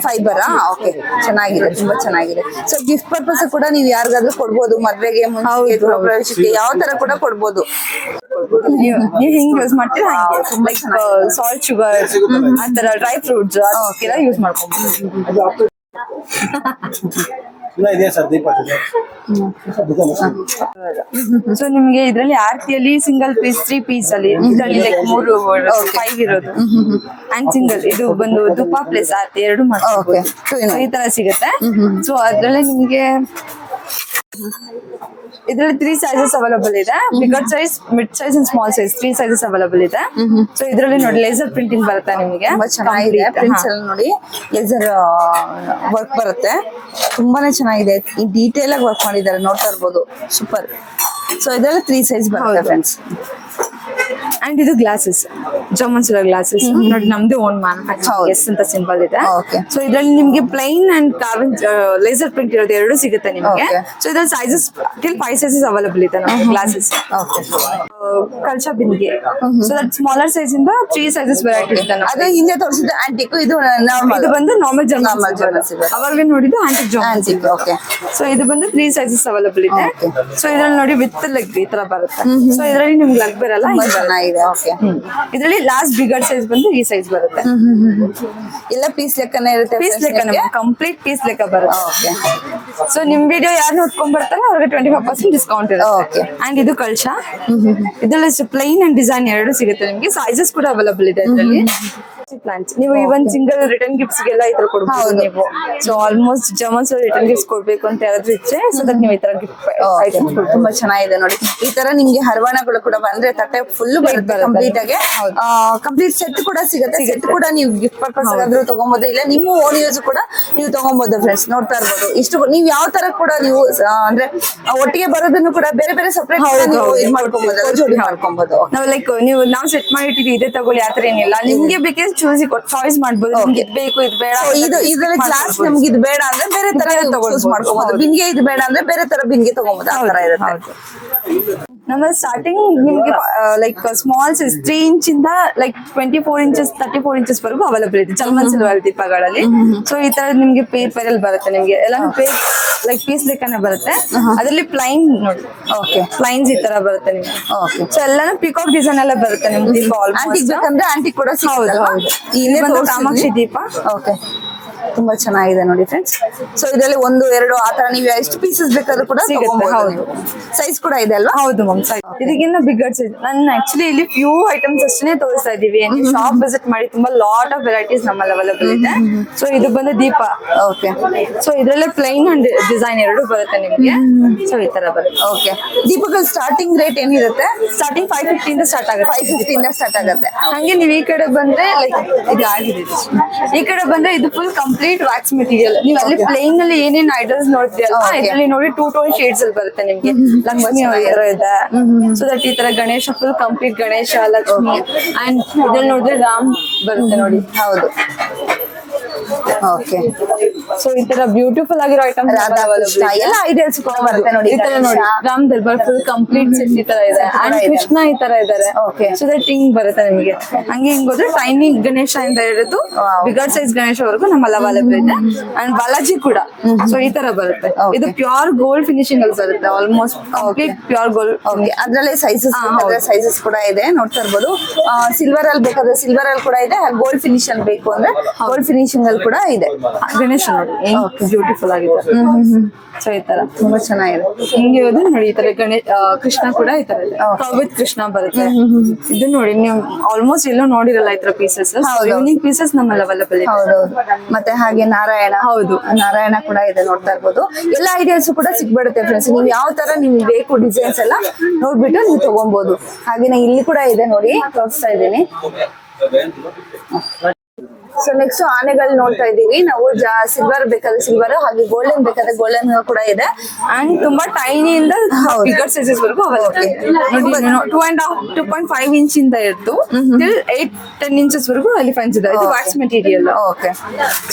ಫೈಬರ್. ಓಕೆ, ಚೆನ್ನಾಗಿದೆ, ತುಂಬಾ ಚೆನ್ನಾಗಿದೆ. ಸೊ ಗಿಫ್ಟ್ ಪರ್ಪಸ್ ಕೂಡ ನೀವು ಯಾರಿಗಾದ್ರೂ ಕೊಡ್ಬೋದು. ಮದ್ವೆಗೆ, ಪ್ರವೇಶಕ್ಕೆ ಯಾವ ತರ ಕೂಡ ಕೊಡ್ಬೋದು. ನೀವು ಹಿಂಗ್ ಯೂಸ್ ಮಾಡ್ತೀರಾ ಲೈಕ್ ಸಾಲ್ಟ್, ಶುಗರ್ ಆ ತರ ಡ್ರೈ ಫ್ರೂಟ್ಸ್ ಅದಕ್ಕೆಲ್ಲ ಯೂಸ್ ಮಾಡ್ಕೊಬೋದು. ಸೊ ನಿಮ್ಗೆ ಇದ್ರಲ್ಲಿ ಆರ್ತಿಯಲ್ಲಿ ಸಿಂಗಲ್ ಪೀಸ್, 3 ಪೀಸ್ ಅಲ್ಲಿ ಇದರಲ್ಲಿ ಲೈಕ್ 5 ಇರೋದು ಅಂಡ್ ಸಿಂಗಲ್. ಇದು ಬಂದು ತುಪ್ಪ ಪ್ಲೇಸ್ ಆರ್ತಿ 2 ಮಾಡ್ಕೊಬೋದು. ಈ ತರ ಸಿಗುತ್ತೆ. ಸೊ ಅದ್ರಲ್ಲಿ ನಿಮ್ಗೆ ಇದರಲ್ಲಿ 3 ಸೈಜಸ್ ಅವೈಲಬಲ್ ಇದೆ. Bigger size, mid size and small size 3 sizes available ಇದೆ. ಸೊ ಇದರಲ್ಲಿ ನೋಡಿ ಲೇಸರ್ ಪ್ರಿಂಟಿಂಗ್ ಬರುತ್ತೆ ನಿಮಗೆ. ತುಂಬಾ ಚೆನ್ನಾಗಿದೆ. ಪ್ರಿಂಟ್ಸ್ ಎಲ್ಲ ನೋಡಿ ಲೇಸರ್ ವರ್ಕ್ ಬರುತ್ತೆ. ತುಂಬಾನೇ ಚೆನ್ನಾಗಿದೆ. ಈ ಡೀಟೇಲ್ ಆಗಿ ವರ್ಕ್ ಮಾಡಿದ್ದಾರೆ, ನೋಡ್ತಾ ಇರ್ಬೋದು. ಸೂಪರ್. ಸೊ ಇದರಲ್ಲಿ 3 ಸೈಜ್ ಬರುತ್ತೆ ಫ್ರೆಂಡ್ಸ್. ಅಂಡ್ ಇದು ಗ್ಲಾಸಸ್, ಜರ್ಮನ್ ಸಿಲ್ವರ್ ಗ್ಲಾಸಸ್ ನೋಡಿ. ನಮ್ದು ಓನ್ ಮ್ಯಾನುಫ್ಯಾಕ್ಚರಿಂಗ್ ಎಸ್ ಅಂತ ಸಿಂಬಲ್ ಇದೆ. ಸೊ ಇದ್ರಲ್ಲಿ ನಿಮ್ಗೆ plain and carbon laser print ಇರೋದು 2 ಸಿಗುತ್ತೆ ನಿಮ್ಗೆ. ಸೊ ಇದ್ರಲ್ಲಿ ಸೈಜಸ್ ಟಿಲ್ 5 ಸೈಜಸ್ ಅವೈಲಬಲ್ ಇದೆ ನಮ್ಗೆ ಗ್ಲಾಸಸ್. ಕಲ್ಚಾ ಬಿಂದಿಗೆ. ಸೊ ದಟ್ ಸ್ಮಾಲರ್ ಸೈಜ್ ಇಂದ 3 ಸೈಜಸ್ ವೆರೈಟಿ ಇದೆ. ಅದೇ ಹಿಂದೆ ತೋರಿಸಿದ ಆಂಟಿಕ್, ಇದು ಇದು ಬಂದು ನಾರ್ಮಲ್ ಜರ್ಮನ್ ಸಿಲ್ವರ್. ಅವಾಗಲೇ ನೋಡಿದ್ದು antique German silver. Okay. So ಇದು ಬಂದು 3 ಸೈಜಸ್ ಅವೈಲಬಲ್ ಇದೆ. ಸೊ ಇದ್ರಲ್ಲಿ ನೋಡಿ ವಿತ್ ಲೆಗ್ ಈ ತರ ಬರುತ್ತೆ. ಸೊ ಇದ್ರಲ್ಲಿ ನಿಮ್ಗೆ ಲೆಗ್ ಬರಲ್ಲ. ಇದರಲ್ಲಿ ಲಾಸ್ಟ್ ಬಿಗರ್ ಸೈಜ್ ಬಂದು ಈ ಸೈಜ್ ಬರುತ್ತೆ. ಎಲ್ಲ ಪೀಸ್ ಲೆಕ್ಕನೇ ಇರುತ್ತೆ. ಪೀಸ್ ಲೆಕ್ಕ, ಕಂಪ್ಲೀಟ್ ಪೀಸ್ ಲೆಕ್ಕ ಬರುತ್ತೆ. ಸೊ ನಿಮ್ ವಿಡಿಯೋ ಯಾರು ನೋಡ್ಕೊಂಡ್ ಬರ್ತಾರೋ ಅವ್ರಿಗೆ 25% ಡಿಸ್ಕೌಂಟ್ ಇರುತ್ತೆ. ಅಂಡ್ ಇದು ಕಲ್ಚಾ. ಇದರಲ್ಲಿ ಪ್ಲೈನ್ ಅಂಡ್ ಡಿಸೈನ್ 2 ಸಿಗುತ್ತೆ ನಿಮ್ಗೆ. ಸೈಜಸ್ ಕೂಡ ಅವೈಲಬಲ್ ಇದೆ ಇದರಲ್ಲಿ. ಪ್ಲಾಂಟ್ಸ್ ನೀವು ಇವನ್ ಸಿಂಗಲ್ ರಿಟರ್ನ್ ಗಿಫ್ಟ್ಸ್ ಗೆಲ್ಲ ಈ ತರ ಕೊಡ್ಬೋದು ನೀವು. So almost Germans return gifts ಕೊಡ್ಬೇಕು ಅಂತ ಯಾರಾದ್ರೂ ಇಚ್ಛೆ, ಸೊ ದಟ್ ನೀವು ಈ ತರ ಗಿಫ್ಟ್ ಐಟಮ್ಸ್ ತುಂಬಾ ಚೆನ್ನಾಗಿದೆ ನೋಡಿ. ಈ ತರ ನಿಮ್ಗೆ ಹರವಾಣಗಳು ಕೂಡ ಬಂದ್ರೆ ತಟ್ಟೆ ಫುಲ್ ಬರುತ್ತೆ ಕಂಪ್ಲೀಟ್ ಆಗಿ. ಕಂಪ್ಲೀಟ್ ಸೆಟ್ ಕೂಡ ಸಿಗುತ್ತೆ. ಸೆಟ್ ಕೂಡ ನೀವು ಗಿಫ್ಟ್ ಪರ್ಪಸ್ ಆದ್ರೂ ತಗೊಬಹುದು, ಇಲ್ಲ ನಿಮ್ಮ ಓನ್ ಯೂಸ್ ಕೂಡ ನೀವು ತಗೊಬಹುದು ಫ್ರೆಂಡ್ಸ್. ನೋಡ್ತಾ ಇರ್ಬೋದು. ಇಷ್ಟು ನೀವು ಯಾವ ತರ ಕೂಡ ನೀವು ಅಂದ್ರೆ ಒಟ್ಟಿಗೆ ಬರೋದನ್ನು ಕೂಡ ಬೇರೆ ಬೇರೆ ಸಪರೇಟ್ ಇದು ಮಾಡ್ಕೊಬಹುದು, ಜೋಡಿ ಮಾಡ್ಕೊಬಹುದು. ನಾವು ಲೈಕ್ ನಾವು ಸೆಟ್ ಮಾಡಿಟ್ಟಿದ್ದೀವಿ ಇದೇ ತಗೊಳ್ಳಿ ಆತರ ಏನಿಲ್ಲ. ನಿಮ್ಗೆ ಬೇಕಿದ್ರೆ ಚಾಯ್ಸ್ ಮಾಡ್ಬೋದು. ನಿಮ್ಗೆ ಇದು ಬೇಕು, ಇದು ಬೇಡ. ಇದ್ರಲ್ಲಿ ಗ್ಲಾಸ್ ನಮ್ಗೆ ಇದು ಬೇಡ ಅಂದ್ರೆ ಬೇರೆ ತರ ಯೂಸ್ ಮಾಡ್ಕೊಬಹುದು. ಬಿಂದಿಗೆ ಇದು ಬೇಡ ಅಂದ್ರೆ ಬೇರೆ ತರ ಬಿಂದಿಗೆ ತಗೊಬಹುದು. ಆ ತರ ಇರುತ್ತೆ. ನಮ್ಮಲ್ಲಿ ಸ್ಟಾರ್ಟಿಂಗ್ ನಿಮ್ಗೆ ಲೈಕ್ ಸ್ಮಾಲ್ ಸೈಜ್ 3 ಇಂಚಿಂದ ಲೈಕ್ 24 ಇಂಚಸ್ 34 ಇಂಚಸ್ ವರೆಗೂ ಅವೈಲಬಲ್ ಇದೆ ಜರ್ಮನ್ ಸಿಲ್ವರ್ ದೀಪಗಳಲ್ಲಿ. ಸೊ ಈ ತರ ನಿಮ್ಗೆ ಪೇಪರ್ ಅಲ್ಲಿ ಬರುತ್ತೆ, ನಿಮ್ಗೆ ಎಲ್ಲಾನು ಲೈಕ್ ಪೀಸ್ ಲೆಕ್ಕನೆ ಬರುತ್ತೆ. ಅದರಲ್ಲಿ ಪ್ಲೈನ್ ನೋಡಿ, ಓಕೆ ಪ್ಲೈನ್ಸ್ ಈ ತರ ಬರುತ್ತೆ ನಿಮ್ಗೆ. ಓಕೆ ಸೊ ಎಲ್ಲಾನು ಪಿಕಾಕ್ ಡಿಸೈನ್ ಎಲ್ಲ ಬರುತ್ತೆ ನಿಮ್ಗೆ ದೀಪ. ಆಂಟಿಕ್ ಬೇಕಂದ್ರೆ ಆಂಟಿಕ್ ಕೂಡ ಹೌದು ಹೌದು. ಇಲ್ಲೇ ಬಂದು ಕಾಮಾಕ್ಷಿ ದೀಪ. ಓಕೆ ತುಂಬಾ ಚೆನ್ನಾಗಿದೆ ನೋಡಿ ಫ್ರೆಂಡ್ಸ್. ಸೊ ಇದರಲ್ಲಿ 1, 2 ಆತರ ನೀವು ಎಷ್ಟು ಪೀಸಸ್ ಬೇಕಾದ್ರೂ ಕೂಡ ಸಿಗುತ್ತೆ. ಹೌದು. ಸೈಜ್ ಕೂಡ ಇದೆ ಅಲ್ವಾ? ಹೌದು ಮ್ಯಾಮ್. ಇದಕ್ಕಿಂತ ಬಿಗ್ಗರ್ ಸೈಜ್. ನಾನು ಆಕ್ಚುಲಿ ಇಲ್ಲಿ ಫ್ಯೂ ಐಟಮ್ಸ್ ಅಷ್ಟೇ ತೋರಿಸ್ತಾ ಇದೀವಿ. ಶಾಪ್ ವಿಸಿಟ್ ಮಾಡಿ ತುಂಬಾ ಲಾಟ್ ಆಫ್ ವೆರೈಟೀಸ್ ನಮ್ಮಲ್ಲಿ ಅವೈಲಬಲ್ ಇದೆ. ಸೊ ಇದು ಬಂದು ದೀಪ. ಓಕೆ. ಸೊ ಇದ್ರಲ್ಲೇ ಪ್ಲೈನ್ ಅಂಡ್ ಡಿಸೈನ್ ಎರಡು ಬರುತ್ತೆ ನಿಮ್ಗೆ. ಸೊ ಈ ತರ ಬರುತ್ತೆ. ಓಕೆ. ದೀಪಗಳ ಸ್ಟಾರ್ಟಿಂಗ್ ರೇಟ್ ಏನಿರುತ್ತೆ? ಸ್ಟಾರ್ಟಿಂಗ್ 550 ಇಂದ ಸ್ಟಾರ್ಟ್ ಆಗುತ್ತೆ. 550 ಇಂದ ಸ್ಟಾರ್ಟ್ ಆಗುತ್ತೆ. ಹಂಗೆ ನೀವು ಈ ಕಡೆ ಬಂದ್ರೆ ಲೈಕ್ ಇದು ಆಗಿದೆ. ಈ ಕಡೆ ಬಂದ್ರೆ ಇದು ಫುಲ್ ಕಂಪ್ಲೀಟ್ ವ್ಯಾಕ್ಸ್ ಮೆಟೀರಿಯಲ್. ನೀವು ಅಲ್ಲಿ ಪ್ಲೇನ್ ಅಲ್ಲಿ ಏನೇನ್ ಐಟಮ್ಸ್ ನೋಡ್ತೀರಲ್ಲ, ಇದರಲ್ಲಿ ನೋಡಿ 2 ಟೋನ್ ಶೇಡ್ಸ್ ಅಲ್ಲಿ ಬರುತ್ತೆ ನಿಮ್ಗೆ. ಲಕ್ಷ್ಮಿ ಈ ತರ ಇದೆ. ಸೊ ದಟ್ ಈ ತರ Ganesha full complete Ganesha Lakshmi and ಇದ್ರಲ್ಲಿ ನೋಡಿದ್ರೆ ರಾಮ್ ಬರುತ್ತೆ ನೋಡಿ. ಹೌದು. ಓಕೆ. ಸೊ ಈ ತರ ಬ್ಯೂಟಿಫುಲ್ ಆಗಿರೋ ಐಟಮ್ಸ್ ಎಲ್ಲ ಐಡಿಯಾಸ್ ಕೂಡ ಬರುತ್ತೆ ನೋಡಿ. ಈ ತರ ನೋಡಿ ರಾಮ್ ದರ್ಬಾರ್ ಫುಲ್ ಕಂಪ್ಲೀಟ್ ಸೆಟ್ ಈ ತರ ಇದೆ. ಅಂಡ್ ಕೃಷ್ಣ ಈ ತರ ಇದಾರೆ. Okay. ಸೊ ದಟ್ ಹಿಂಗ್ ಬರುತ್ತೆ ನಿಮಗೆ. ಹಂಗೆ ಹಿಂಗ್ ಹೋದ್ರೆ ಟೈನಿ ಗಣೇಶ ಇಂದ ಹಿಡಿದು ಬಿಗರ್ ಸೈಜ್ ಗಣೇಶವರೆಗೂ ನಮ್ಮಲ್ಲಿ ಅವೈಲೇಬಲ್ ಇದೆ. ಅಂಡ್ ಬಾಲಾಜಿ ಕೂಡ ಸೊ ಈ ತರ ಬರುತ್ತೆ. ಇದು ಪ್ಯೂರ್ ಗೋಲ್ಡ್ ಫಿನಿಶಿಂಗ್ ಅಲ್ಲಿ ಬರುತ್ತೆ. Almost complete pure gold. Okay. ಅದ್ರಲ್ಲಿ ಸೈಜಸ್ ಕೂಡ ಇದೆ ನೋಡ್ತಾ ಇರ್ಬೋದು. ಸಿಲ್ವರ್ ಅಲ್ಲಿ ಬೇಕಾದ್ರೆ ಸಿಲ್ವರ್ ಅಲ್ಲಿ ಕೂಡ ಇದೆ. ಗೋಲ್ಡ್ ಫಿನಿಶ್ ಅಲ್ಲಿ ಬೇಕು ಅಂದ್ರೆ ಗೋಲ್ಡ್ ಫಿನಿಶಿಂಗ್ ಅಲ್ಲಿ ಕೂಡ ಇದೆ. ಗಣೇಶ ನೋಡಿ ಬ್ಯೂಟಿಫುಲ್ ಆಗಿದೆ. ಸೊ ಈ ತರ ತುಂಬಾ ಚೆನ್ನಾಗಿದೆ. ಹಿಂಗೆ ಹೋದ್ರೆ ನೋಡಿ ಈ ತರ ಕೃಷ್ಣ ಕೂಡ ಈ ತರ ಇದೆ. ವಿತ್ ಕೃಷ್ಣ ಬರುತ್ತೆ. ಇದು ನೋಡಿ ನೀವು ಆಲ್ಮೋಸ್ಟ್ ಎಲ್ಲೂ ನೋಡಿರಲ್ಲ ಈ ತರ ಪೀಸಸ್. ಯೂನಿಕ್ ಪೀಸಸ್ ನಮ್ಮಲ್ಲಿ ಅವೈಲಬಲ್ ಇದೆ. ಹೌದೌದು. ಮತ್ತೆ ಹಾಗೆ ನಾರಾಯಣ. ಹೌದು, ನಾರಾಯಣ ಕೂಡ ಇದೆ ನೋಡ್ತಾ ಇರ್ಬೋದು. ಎಲ್ಲ ಐಡಿಯಾಸ್ ಕೂಡ ಸಿಗ್ಬಿಡುತ್ತೆ ಫ್ರೆಂಡ್ಸ್. ನೀವು ಯಾವ ತರ ನಿಮ್ಗೆ ಬೇಕು ಡಿಸೈನ್ಸ್ ಎಲ್ಲ ನೋಡ್ಬಿಟ್ಟು ನೀವು ತಗೊಬಹುದು. ಹಾಗೇನೆ ಇಲ್ಲಿ ಕೂಡ ಇದೆ ನೋಡಿ, ತೋರಿಸ್ತಾ ಇದ್ದೀನಿ. ಸೊ ನೆಕ್ಸ್ಟ್ ಆನೆಗಳು ನೋಡ್ತಾ ಇದೀವಿ ನಾವು. ಸಿಲ್ವರ್ ಬೇಕಾದ್ರೆ ಸಿಲ್ವರ್, ಹಾಗೆ ಗೋಲ್ಡನ್ ಬೇಕಾದ್ರೆ ಗೋಲ್ಡನ್ ಕೂಡ ಇದೆ. ಅಂಡ್ ತುಂಬಾ ಟೈನಿ ಇಂದ ಬಿಗರ್ ಸೈಜಸ್ ವರೆಗೂ ಅವೈಲಬಲ್ ಇದೆ. 2.5 ಇಂಚ್ ಇಂದ ಇದ್ದು ಟಿಲ್ 8-10 ಇಂಚಸ್ ವರೆಗೂ ಎಲಿಫೆಂಟ್ಸ್ ಇದೆ. ಇದು ವ್ಯಾಕ್ಸ್ ಮೆಟೀರಿಯಲ್. ಓಕೆ.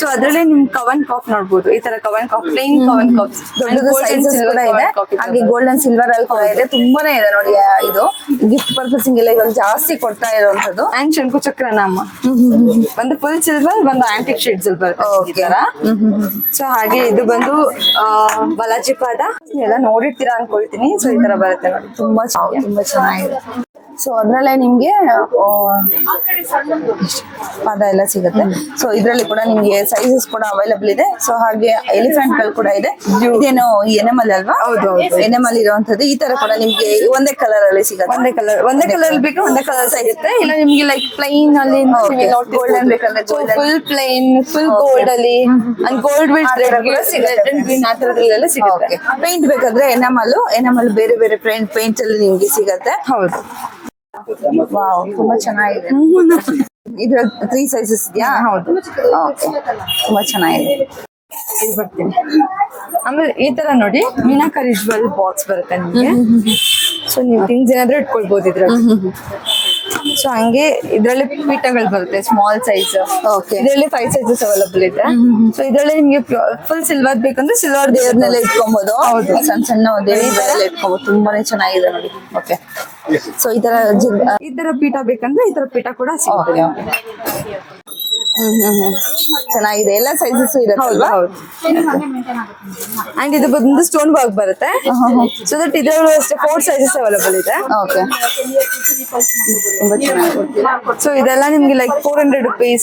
ಸೊ ಅದ್ರಲ್ಲೇ ನಿಮ್ ಕವನ್ ಕಾಫ್ ನೋಡ್ಬೋದು. ಈ ತರ ಕವನ್ ಕಾಫ್, ಪ್ಲೇನ್ ಕವನ್ ಕಾಫ್ ದೊಡ್ಡದು ಸೈಜಸ್ ಕೂಡ ಇದೆ. ಹಾಗೆ ಗೋಲ್ಡನ್ ಸಿಲ್ವರ್ ಅಲ್ಲಿ ಕೂಡ ಇದೆ. ತುಂಬಾನೇ ಇದೆ ನೋಡಿ. ಇದು ಗಿಫ್ಟ್ ಪರ್ಪಸಿಂಗ್ ಎಲ್ಲ ಇವಾಗ ಜಾಸ್ತಿ ಕೊಡ್ತಾ ಇರುವಂತದ್ದು. ಅಂಡ್ ಶಂಕು ಚಕ್ರ ನಾಮ ಒಂದು ಫುಲ್ ಸಿಲ್ವರ್, ಒಂದು ಆಂಟಿಕ್ ಶೇಡ್ಸ್ ಅಲ್ಲಿ ಬರುತ್ತೆ ಈ ತರ. ಸೊ ಹಾಗೆ ಇದು ಬಂದು ಬಾಲಾಜಿ ಪಾದ ಎಲ್ಲ ನೋಡಿರ್ತೀರಾ ಅನ್ಕೊಳ್ತೀನಿ. ಸೊ ಈ ತರ ಬರುತ್ತೆ ನೋಡಿ. ತುಂಬಾ ಚೆನ್ನಾಗಿದೆ. ಸೊ ಅದ್ರಲ್ಲೇ ನಿಮ್ಗೆ ಪಾದ ಎಲ್ಲ ಸಿಗುತ್ತೆ. ಸೊ ಇದ್ರಲ್ಲಿ ಕೂಡ ನಿಮ್ಗೆ ಸೈಜಸ್ ಕೂಡ ಅವೈಲಬಲ್ ಇದೆ. ಸೊ ಹಾಗೆ ಎಲಿಫೆಂಟ್ ಗಳು ಕೂಡ ಇದೆ. ಇದೇನೋ ಎನೆಮಲ್ ಅಲ್ವಾ? ಹೌದು, ಎನೆಮಲ್ ಇರುವಂತದ್ದು. ಈ ತರ ಕೂಡ ನಿಮ್ಗೆ ಒಂದೇ ಕಲರ್ ಅಲ್ಲಿ ಸಿಗುತ್ತೆ. ಒಂದೇ ಕಲರ್ ಬೇಕು, ಒಂದೇ ಕಲರ್ ಸಿಗುತ್ತೆ. ಇಲ್ಲ ನಿಮ್ಗೆ ಲೈಕ್ ಪ್ಲೈನ್ ಅಲ್ಲಿ ಗೋಲ್ಡನ್ ಬೇಕಂದ್ರೆ ಫುಲ್ ಪ್ಲೈನ್, ಫುಲ್ ಗೋಲ್ಡ್ ಅಲ್ಲಿ and gold with red and green ಆ ತರದ್ರಲ್ಲೆಲ್ಲ ಸಿಗುತ್ತೆ. ಪೇಂಟ್ ಬೇಕಾದ್ರೆ ಎನಾಮಲ್ ಬೇರೆ ಬೇರೆ ಪೇಂಟ್ ಅಲ್ಲಿ ನಿಮ್ಗೆ ಸಿಗತ್ತೆ. ಹೌದು. ವಾವ್, ತುಂಬಾ ಚೆನ್ನಾಗಿದೆ. ಇದ್ರ 3 ಸೈಜಸ್ ಇದೆಯಾ? ಹೌದು. ಓಕೆ, ತುಂಬಾ ಚೆನ್ನಾಗಿದೆ. ಇದು ಬರ್ತೀನಿ. ಆಮೇಲೆ ಈ ತರ ನೋಡಿ ಮೀನಾಕರಿ ಜ್ಯುವೆಲ್ ಬಾಕ್ಸ್ ಬರುತ್ತೆ ನಿಮ್ಗೆ. ಸೊ ನೀವು ಥಿಂಗ್ಸ್ ಏನಾದ್ರೂ ಇಟ್ಕೊಳ್ಬಹುದು ಇದ್ರಲ್ಲಿ. ಸೊ ಹಂಗೆ ಇದ್ರಲ್ಲಿ ಪೀಠಗಳು ಬರುತ್ತೆ ಸ್ಮಾಲ್ ಸೈಜ್. ಓಕೆ. ಇದರಲ್ಲಿ 5 ಸೈಜಸ್ ಅವೈಲಬಲ್ ಇದೆ. ಸೊ ಇದರಲ್ಲಿ ನಿಮ್ಗೆ ಫುಲ್ ಸಿಲ್ವರ್ ಬೇಕಂದ್ರೆ ಸಿಲ್ವರ್ ದೇವ್ರನ್ನೆಲ್ಲ ಇಟ್ಕೊಬಹುದು. ಹೌದು, ಸಣ್ಣ ದೇವ್ರನ್ನೆಲ್ಲ ಇಟ್ಕೊಬಹುದು. ತುಂಬಾನೇ ಚೆನ್ನಾಗಿದೆ ನೋಡಿ. ಓಕೆ. ಸೊ ಈ ತರ ಪೀಠ ಬೇಕಂದ್ರೆ ಈ ತರ ಪೀಠ ಕೂಡ ಸಿಗುತ್ತೆ. ಚೆನ್ನಾಗಿದೆ. ಎಲ್ಲ ಸೈಜಸ್ ಇದೆ. ಹೌದು. ಅಂಡ್ ಇದು ಬಂದು ಸ್ಟೋನ್ ವರ್ಕ್ ಬರುತ್ತೆ. ಸೊ ದಟ್ ಇದರಲ್ಲೂ ಅಷ್ಟೇ 4 ಸೈಜಸ್ ಅವೈಲಬಲ್ ಇದೆ. ಓಕೆ. ತುಂಬಾ ಚೆನ್ನಾಗಿದೆ. ಸೊ ಇದೆಲ್ಲ ನಿಮ್ಗೆ ಲೈಕ್ 400 rupees,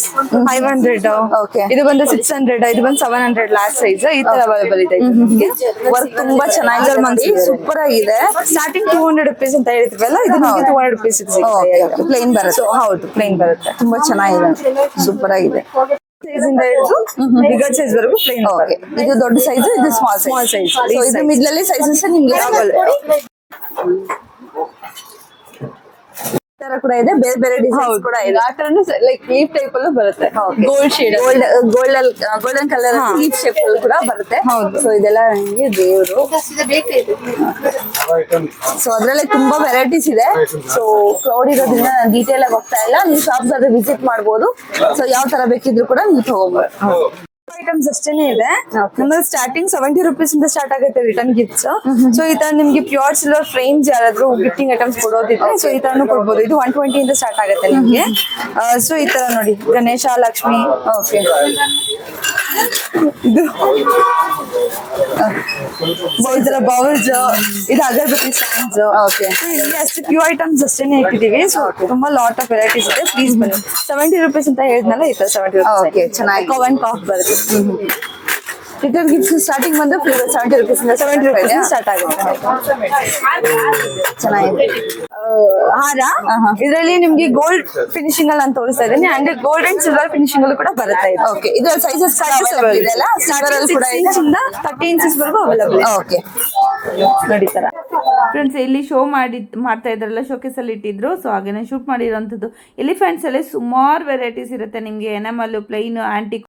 500. ಓಕೆ. ಇದು ಬಂದು 600, ಇದು ಬಂದು 700 ಲಾರ್ಜ್ ಸೈಜ್ ಈ ತರ ಅವೈಲಬಲ್ ಇದೆ. ವರ್ಕ್ ತುಂಬಾ ಚೆನ್ನಾಗಿದೆ. ಸೂಪರ್ ಆಗಿದೆ. ಸ್ಟಾರ್ಟಿಂಗ್ 200 rupees ಅಂತ ಹೇಳಿದ್ವಲ್ಲ, ಇದು ನಿಮಗೆ 200 rupees ಸಿಗುತ್ತೆ. ಪ್ಲೇನ್ ಬರುತ್ತೆ. ಹೌದು, ಪ್ಲೇನ್ ಬರುತ್ತೆ. ತುಂಬಾ ಚೆನ್ನಾಗಿದೆ. ಸೂಪರ್ ಆಗಿದೆ. ಸೈಜ್ ಇಂದ ಹಿಡಿದು ಬಿಗರ್ ಸೈಜ್ ವರೆಗೂ ಪ್ಲೇನ್. ಓಕೆ. ಇದು ದೊಡ್ಡ ಸೈಜ್, ಇದು ಸ್ಮಾಲ್ ಸೈಜ್. ಸೊ ಇದು ಮಿಡ್ಲ್ ಅಲ್ಲಿ ಸೈಜಸ್ ನಿಮ್ಗೆ ತರ ಕೂಡ ಇದೆ. ಬೇರೆ ಬೇರೆ ಡಿಸೈನ್ಸ್ ಕೂಡ ಇದೆ. ಆ ತರ ಲೈಕ್ ಲೀಫ್ ಟೈಪ್ ಅಲ್ಲೂ ಬರುತ್ತೆ. Gold shade, golden colour leaf shape ಕೂಡ ಬರುತ್ತೆ. ಹೌದು. ಸೊ ಇದೆಲ್ಲ ನಿಮಗೆ ದೇವರು. ಸೊ ಅದ್ರಲ್ಲಿ ತುಂಬಾ ವೆರೈಟೀಸ್ ಇದೆ. ಸೊ ಕ್ರೌಡ್ ಇರೋದ್ರಿಂದ ನಾನು ಡೀಟೇಲ್ ಆಗಿ ಹೋಗ್ತಾ ಇಲ್ಲ. ನೀವು ಶಾಪ್ ವಿಸಿಟ್ ಮಾಡ್ಬೋದು. ಸೊ ಯಾವ ತರ ಬೇಕಿದ್ರು ಕೂಡ ನೀವು ತಗೋಬಹುದು. ಐಟಮ್ಸ್ ಅಷ್ಟೇನೆ ಇದೆ. ನಮ್ಮಲ್ಲಿ ಸ್ಟಾರ್ಟಿಂಗ್ 70 rupees ಇಂದ ಸ್ಟಾರ್ಟ್ ಆಗುತ್ತೆ ರಿಟರ್ನ್ ಗಿಫ್ಟ್ಸ್. ಸೊ ಈ ತರ ನಿಮ್ಗೆ ಪ್ಯೂರ್ ಸಿಲ್ವರ್ ಫ್ರೇಮ್ಸ್ ಯಾರಾದ್ರೂ ಗಿಫ್ಟಿಂಗ್ ಐಟಮ್ಸ್ ಕೊಡೋದಿದ್ರೆ ಸೊ ಈ ತರನು ಕೊಡ್ಬೋದು. ಇದು 120 ಇಂದ ಸ್ಟಾರ್ಟ್ ಆಗುತ್ತೆ ನಿಮ್ಗೆ. ಸೊ ಈ ತರ ನೋಡಿ ಗಣೇಶ, ಲಕ್ಷ್ಮಿ, ಓಕೆ ಇದು ಈ ತರ ಬೌಲ್ಸ್, ಇದು ಅಗರಬತ್ತಿ ಸ್ಟ್ಯಾಂಡ್ಸ್. ಓಕೆ ಇಲ್ಲಿ ಅಷ್ಟು ಪ್ಯೂರ್ ಐಟಮ್ಸ್ ಅಷ್ಟೇನೆ ಇಟ್ಟಿದೀವಿ. ಸೊ ತುಂಬಾ ಲಾಟ್ ಆಫ್ ವೆರೈಟೀಸ್ ಇದೆ. ಪ್ಲೀಸ್ ಬನ್ನಿ. 70 rupees ಅಂತ ಹೇಳಿದ್ನಲ್ಲ, ಈ ತರ 70 rupees. Okay, ಚೆನ್ನಾಗಿ. ಕವ್ ಅಂಡ್ ಕಾಫ್ ಬರುತ್ತೆ. ರಿಟರ್ನ್ ಗಿಫ್ಟ್ಸ್ ಸ್ಟಾರ್ಟಿಂಗ್ ಬಂದು 70 rupees ಇಂದ 70 rupees ಸ್ಟಾರ್ಟ್ ಆಗುತ್ತೆ. ಚೆನ್ನಾಗಿದೆ. ಹಾರ ಇದರಲ್ಲಿ ನಿಮ್ಗೆ ಗೋಲ್ಡ್ ಫಿನಿಶಿಂಗ್ ಅಲ್ಲಿ ಅಂತ ತೋರಿಸ್ತಾ ಇದ್ದೀನಿ. And gold and silver finishing ಅಲ್ಲೂ ಕೂಡ ಬರುತ್ತೆ ಇದು. ಓಕೆ ಇದು ಸೈಜಸ್ ಇದೆಲ್ಲ ಸಿಲ್ವರ್ ಅಲ್ಲಿ ಕೂಡ ಇದೆ. 6 ಇಂದ 30 inches ವರೆಗೂ ಅವೈಲೇಬಲ್ ಇದೆ. ಓಕೆ ನೋಡಿ ತರ ಫ್ರೆಂಡ್ಸ್ ಇಲ್ಲಿ ಶೋ ಮಾಡ್ತಾ ಇದ್ರಲ್ಲ, ಶೋಕೇಸ್ ಅಲ್ಲಿ ಇಟ್ಟಿದ್ರು. ಸೊ ಹಾಗೇನೆ ಶೂಟ್ ಮಾಡಿರೋಂಥದ್ದು ಎಲಿಫೆಂಟ್ಸ್ ಅಲ್ಲಿ ಸುಮಾರು ವೆರೈಟೀಸ್ ಇರುತ್ತೆ ನಿಮಗೆ. ಎನಮಲ್, ಪ್ಲೈನ್, ಆಂಟಿಕ್